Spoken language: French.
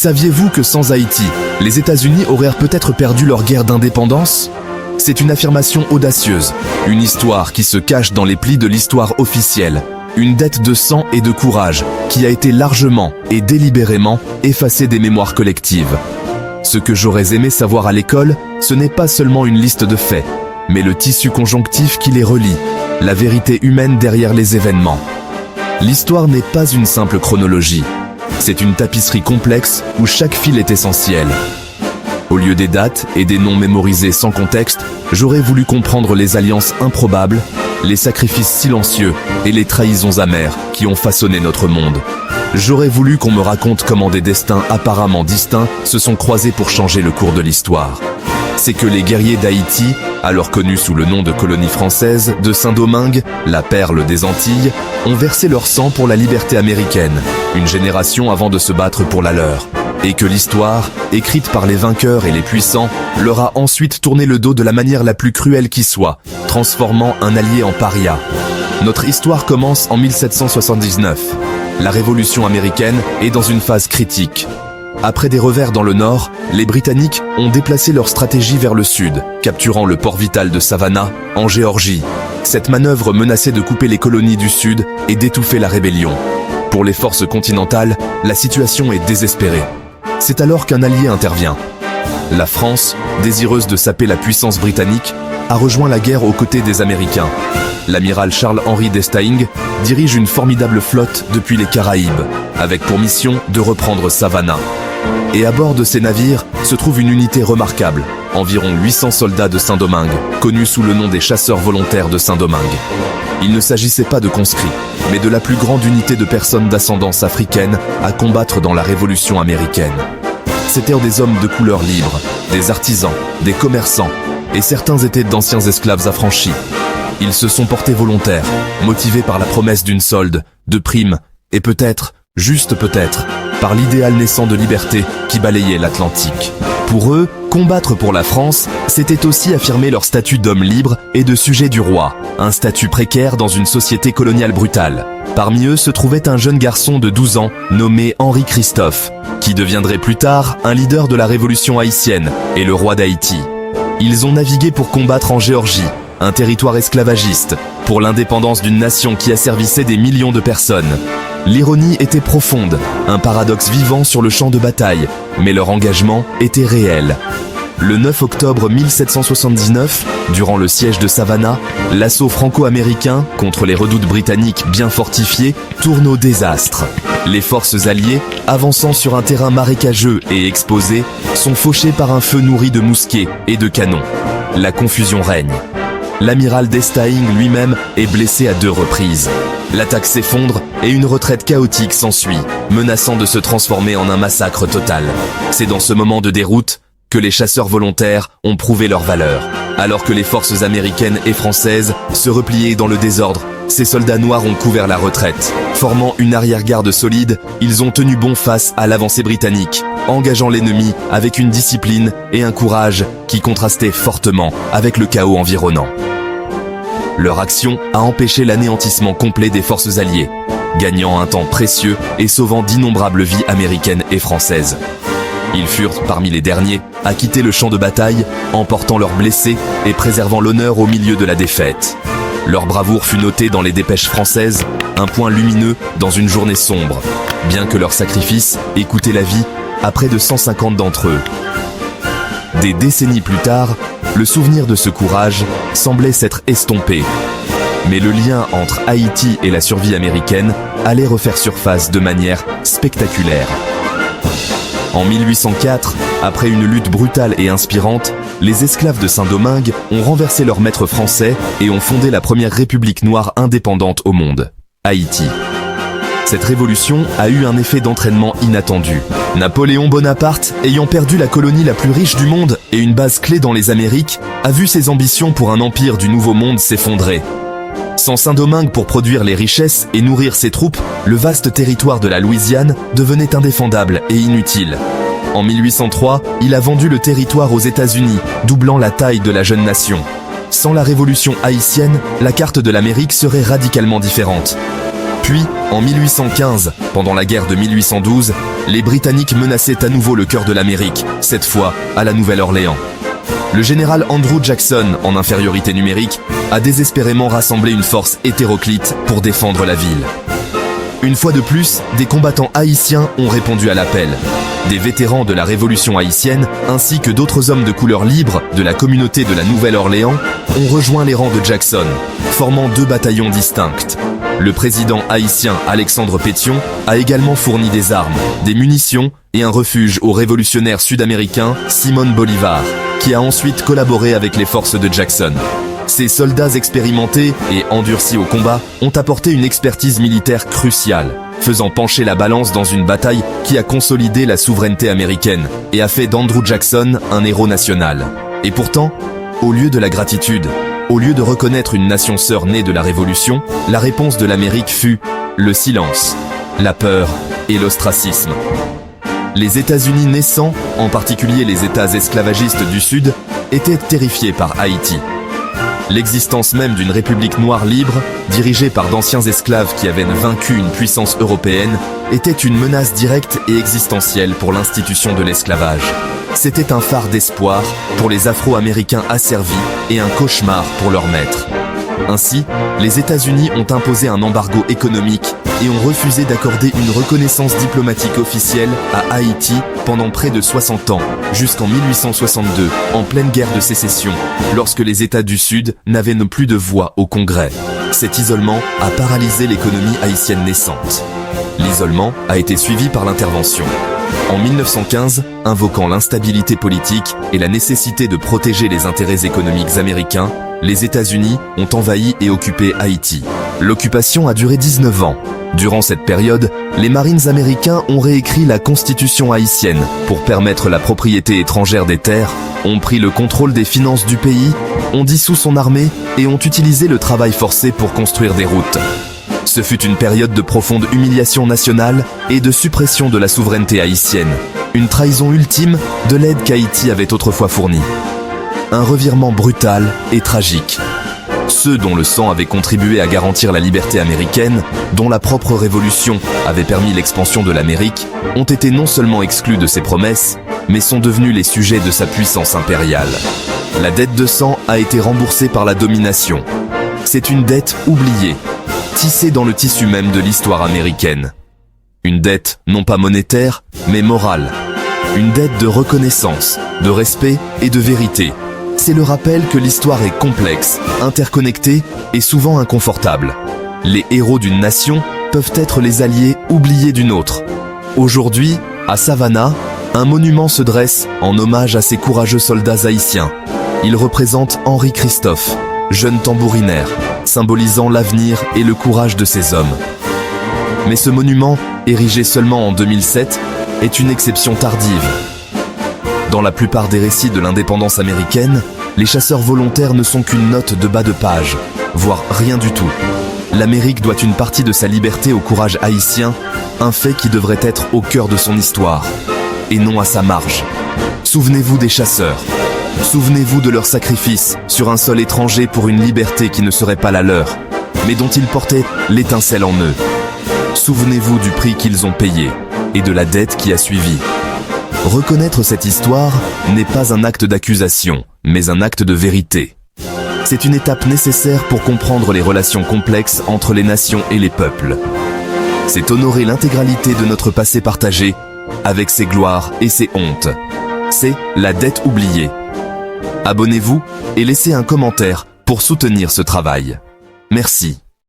Saviez-vous que sans Haïti, les États-Unis auraient peut-être perdu leur guerre d'indépendance? C'est une affirmation audacieuse, une histoire qui se cache dans les plis de l'histoire officielle, une dette de sang et de courage qui a été largement et délibérément effacée des mémoires collectives. Ce que j'aurais aimé savoir à l'école, ce n'est pas seulement une liste de faits, mais le tissu conjonctif qui les relie, la vérité humaine derrière les événements. L'histoire n'est pas une simple chronologie. C'est une tapisserie complexe où chaque fil est essentiel. Au lieu des dates et des noms mémorisés sans contexte, j'aurais voulu comprendre les alliances improbables, les sacrifices silencieux et les trahisons amères qui ont façonné notre monde. J'aurais voulu qu'on me raconte comment des destins apparemment distincts se sont croisés pour changer le cours de l'histoire. C'est que les guerriers d'Haïti, alors connus sous le nom de colonie française de Saint-Domingue, la perle des Antilles, ont versé leur sang pour la liberté américaine, une génération avant de se battre pour la leur. Et que l'histoire, écrite par les vainqueurs et les puissants, leur a ensuite tourné le dos de la manière la plus cruelle qui soit, transformant un allié en paria. Notre histoire commence en 1779. La Révolution américaine est dans une phase critique. Après des revers dans le nord, les Britanniques ont déplacé leur stratégie vers le sud, capturant le port vital de Savannah, en Géorgie. Cette manœuvre menaçait de couper les colonies du sud et d'étouffer la rébellion. Pour les forces continentales, la situation est désespérée. C'est alors qu'un allié intervient. La France, désireuse de saper la puissance britannique, a rejoint la guerre aux côtés des Américains. L'amiral Charles-Henri d'Estaing dirige une formidable flotte depuis les Caraïbes, avec pour mission de reprendre Savannah. Et à bord de ces navires se trouve une unité remarquable, environ 800 soldats de Saint-Domingue, connus sous le nom des chasseurs volontaires de Saint-Domingue. Il ne s'agissait pas de conscrits, mais de la plus grande unité de personnes d'ascendance africaine à combattre dans la Révolution américaine. C'étaient des hommes de couleur libre, des artisans, des commerçants, et certains étaient d'anciens esclaves affranchis. Ils se sont portés volontaires, motivés par la promesse d'une solde, de primes, et peut-être, juste peut-être, par l'idéal naissant de liberté qui balayait l'Atlantique. Pour eux, combattre pour la France, c'était aussi affirmer leur statut d'homme libre et de sujet du roi, un statut précaire dans une société coloniale brutale. Parmi eux se trouvait un jeune garçon de 12 ans nommé Henri Christophe, qui deviendrait plus tard un leader de la révolution haïtienne et le roi d'Haïti. Ils ont navigué pour combattre en Géorgie, un territoire esclavagiste, pour l'indépendance d'une nation qui asservissait des millions de personnes. L'ironie était profonde, un paradoxe vivant sur le champ de bataille, mais leur engagement était réel. Le 9 octobre 1779, durant le siège de Savannah, l'assaut franco-américain contre les redoutes britanniques bien fortifiées tourne au désastre. Les forces alliées, avançant sur un terrain marécageux et exposé, sont fauchées par un feu nourri de mousquets et de canons. La confusion règne. L'amiral d'Estaing lui-même est blessé à 2 reprises. L'attaque s'effondre et une retraite chaotique s'ensuit, menaçant de se transformer en un massacre total. C'est dans ce moment de déroute que les chasseurs volontaires ont prouvé leur valeur. Alors que les forces américaines et françaises se repliaient dans le désordre, ces soldats noirs ont couvert la retraite. Formant une arrière-garde solide, ils ont tenu bon face à l'avancée britannique, engageant l'ennemi avec une discipline et un courage qui contrastaient fortement avec le chaos environnant. Leur action a empêché l'anéantissement complet des forces alliées, gagnant un temps précieux et sauvant d'innombrables vies américaines et françaises. Ils furent parmi les derniers à quitter le champ de bataille, emportant leurs blessés et préservant l'honneur au milieu de la défaite. Leur bravoure fut notée dans les dépêches françaises, un point lumineux dans une journée sombre, bien que leur sacrifice ait coûté la vie à près de 150 d'entre eux. Des décennies plus tard, le souvenir de ce courage semblait s'être estompé. Mais le lien entre Haïti et la survie américaine allait refaire surface de manière spectaculaire. En 1804, après une lutte brutale et inspirante, les esclaves de Saint-Domingue ont renversé leur maître français et ont fondé la première république noire indépendante au monde, Haïti. Cette révolution a eu un effet d'entraînement inattendu. Napoléon Bonaparte, ayant perdu la colonie la plus riche du monde et une base clé dans les Amériques, a vu ses ambitions pour un empire du Nouveau Monde s'effondrer. Sans Saint-Domingue pour produire les richesses et nourrir ses troupes, le vaste territoire de la Louisiane devenait indéfendable et inutile. En 1803, il a vendu le territoire aux États-Unis, doublant la taille de la jeune nation. Sans la révolution haïtienne, la carte de l'Amérique serait radicalement différente. Puis, en 1815, pendant la guerre de 1812, les Britanniques menaçaient à nouveau le cœur de l'Amérique, cette fois à la Nouvelle-Orléans. Le général Andrew Jackson, en infériorité numérique, a désespérément rassemblé une force hétéroclite pour défendre la ville. Une fois de plus, des combattants haïtiens ont répondu à l'appel. Des vétérans de la Révolution haïtienne, ainsi que d'autres hommes de couleur libre de la communauté de la Nouvelle-Orléans, ont rejoint les rangs de Jackson, formant 2 bataillons distincts. Le président haïtien Alexandre Pétion a également fourni des armes, des munitions et un refuge au révolutionnaire sud-américain Simón Bolívar, qui a ensuite collaboré avec les forces de Jackson. Ces soldats expérimentés et endurcis au combat ont apporté une expertise militaire cruciale, faisant pencher la balance dans une bataille qui a consolidé la souveraineté américaine et a fait d'Andrew Jackson un héros national. Et pourtant, au lieu de la gratitude, au lieu de reconnaître une nation sœur née de la Révolution, la réponse de l'Amérique fut le silence, la peur et l'ostracisme. Les États-Unis naissants, en particulier les États esclavagistes du Sud, étaient terrifiés par Haïti. L'existence même d'une république noire libre, dirigée par d'anciens esclaves qui avaient vaincu une puissance européenne, était une menace directe et existentielle pour l'institution de l'esclavage. C'était un phare d'espoir pour les Afro-Américains asservis et un cauchemar pour leurs maîtres. Ainsi, les États-Unis ont imposé un embargo économique et ont refusé d'accorder une reconnaissance diplomatique officielle à Haïti pendant près de 60 ans, jusqu'en 1862, en pleine guerre de sécession, lorsque les États du Sud n'avaient plus de voix au Congrès. Cet isolement a paralysé l'économie haïtienne naissante. L'isolement a été suivi par l'intervention. En 1915, invoquant l'instabilité politique et la nécessité de protéger les intérêts économiques américains, les États-Unis ont envahi et occupé Haïti. L'occupation a duré 19 ans. Durant cette période, les Marines américains ont réécrit la constitution haïtienne pour permettre la propriété étrangère des terres, ont pris le contrôle des finances du pays, ont dissous son armée et ont utilisé le travail forcé pour construire des routes. Ce fut une période de profonde humiliation nationale et de suppression de la souveraineté haïtienne, une trahison ultime de l'aide qu'Haïti avait autrefois fournie. Un revirement brutal et tragique. Ceux dont le sang avait contribué à garantir la liberté américaine, dont la propre révolution avait permis l'expansion de l'Amérique, ont été non seulement exclus de ses promesses, mais sont devenus les sujets de sa puissance impériale. La dette de sang a été remboursée par la domination. C'est une dette oubliée, tissée dans le tissu même de l'histoire américaine. Une dette non pas monétaire, mais morale. Une dette de reconnaissance, de respect et de vérité. C'est le rappel que l'histoire est complexe, interconnectée et souvent inconfortable. Les héros d'une nation peuvent être les alliés oubliés d'une autre. Aujourd'hui, à Savannah, un monument se dresse en hommage à ces courageux soldats haïtiens. Il représente Henri Christophe, jeune tambourinaire, symbolisant l'avenir et le courage de ces hommes. Mais ce monument, érigé seulement en 2007, est une exception tardive. Dans la plupart des récits de l'indépendance américaine, les chasseurs volontaires ne sont qu'une note de bas de page, voire rien du tout. L'Amérique doit une partie de sa liberté au courage haïtien, un fait qui devrait être au cœur de son histoire, et non à sa marge. Souvenez-vous des chasseurs. Souvenez-vous de leur sacrifice sur un sol étranger pour une liberté qui ne serait pas la leur, mais dont ils portaient l'étincelle en eux. Souvenez-vous du prix qu'ils ont payé et de la dette qui a suivi. Reconnaître cette histoire n'est pas un acte d'accusation, mais un acte de vérité. C'est une étape nécessaire pour comprendre les relations complexes entre les nations et les peuples. C'est honorer l'intégralité de notre passé partagé, avec ses gloires et ses hontes. C'est la dette oubliée. Abonnez-vous et laissez un commentaire pour soutenir ce travail. Merci.